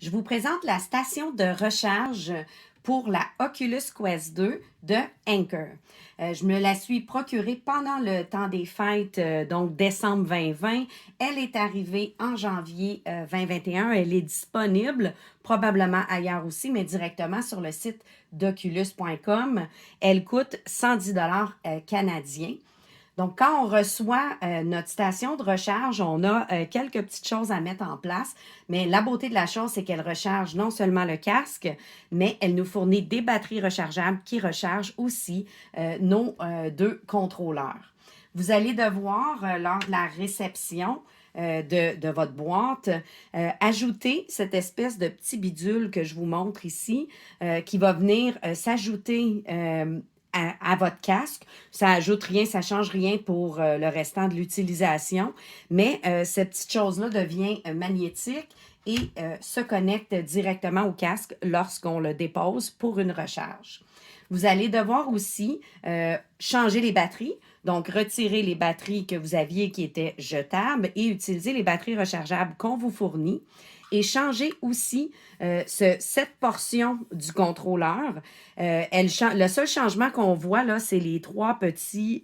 Je vous présente la station de recharge pour la Oculus Quest 2 de Anker. Je me la suis procurée pendant le temps des fêtes, donc décembre 2020. Elle est arrivée en janvier 2021. Elle est disponible, probablement ailleurs aussi, mais directement sur le site d'oculus.com. Elle coûte 110 canadiens. Donc, quand on reçoit notre station de recharge, on a quelques petites choses à mettre en place. Mais la beauté de la chose, c'est qu'elle recharge non seulement le casque, mais elle nous fournit des batteries rechargeables qui rechargent aussi nos deux contrôleurs. Vous allez devoir, lors de la réception de votre boîte, ajouter cette espèce de petit bidule que je vous montre ici, qui va venir s'ajouter à votre casque. Ça ajoute rien, ça change rien pour le restant de l'utilisation, mais cette petite chose-là devient magnétique et se connecte directement au casque lorsqu'on le dépose pour une recharge. Vous allez devoir aussi changer les batteries, donc retirer les batteries que vous aviez qui étaient jetables et utiliser les batteries rechargeables qu'on vous fournit et changer aussi cette portion du contrôleur. Le seul changement qu'on voit là, c'est les trois petits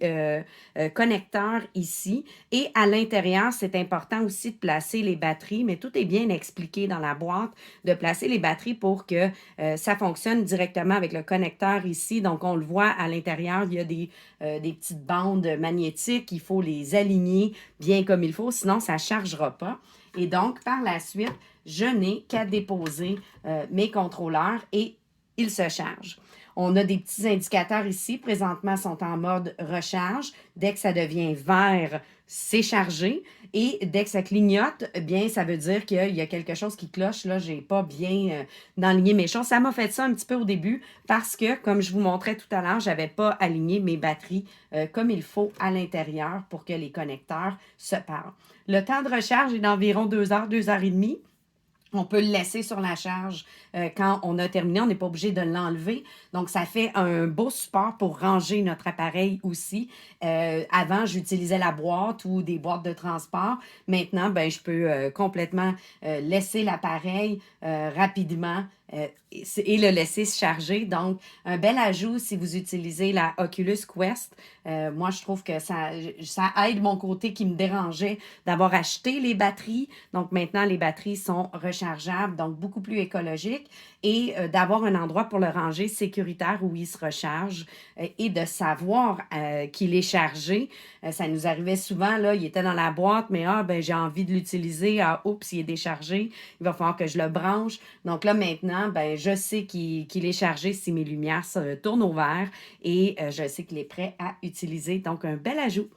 connecteurs ici. Et à l'intérieur, c'est important aussi de placer les batteries, mais tout est bien expliqué dans la boîte, de placer les batteries pour que ça fonctionne directement avec le connecteur ici. Donc, on le voit à l'intérieur, il y a des petites bandes magnétiques. Il faut les aligner bien comme il faut, sinon ça ne chargera pas. Et donc, par la suite, je n'ai qu'à déposer mes contrôleurs et ils se chargent. On a des petits indicateurs ici. Présentement, sont en mode recharge. Dès que ça devient vert, c'est chargé. Et dès que ça clignote, eh bien, ça veut dire qu'il y a quelque chose qui cloche. Là, je n'ai pas bien aligné mes choses. Ça m'a fait ça un petit peu au début parce que, comme je vous montrais tout à l'heure, je n'avais pas aligné mes batteries comme il faut à l'intérieur pour que les connecteurs se parlent. Le temps de recharge est d'environ 2 heures, 2 heures et demie. On peut le laisser sur la charge quand on a terminé. On n'est pas obligé de l'enlever. Donc, ça fait un beau support pour ranger notre appareil aussi. Avant, j'utilisais la boîte ou des boîtes de transport. Maintenant, ben, je peux complètement laisser l'appareil rapidement et le laisser se charger. Donc, un bel ajout si vous utilisez la Oculus Quest. Moi, je trouve que ça aide mon côté qui me dérangeait d'avoir acheté les batteries. Donc, maintenant, les batteries sont rechargeables, donc beaucoup plus écologiques. Et d'avoir un endroit pour le ranger sécuritaire où il se recharge et de savoir qu'il est chargé. Ça nous arrivait souvent, là, il était dans la boîte, mais ben, j'ai envie de l'utiliser. Ah, oups, il est déchargé. Il va falloir que je le branche. Donc là, maintenant, ben, je sais qu'il est chargé si mes lumières tournent au vert et je sais qu'il est prêt à utiliser. Donc, un bel ajout.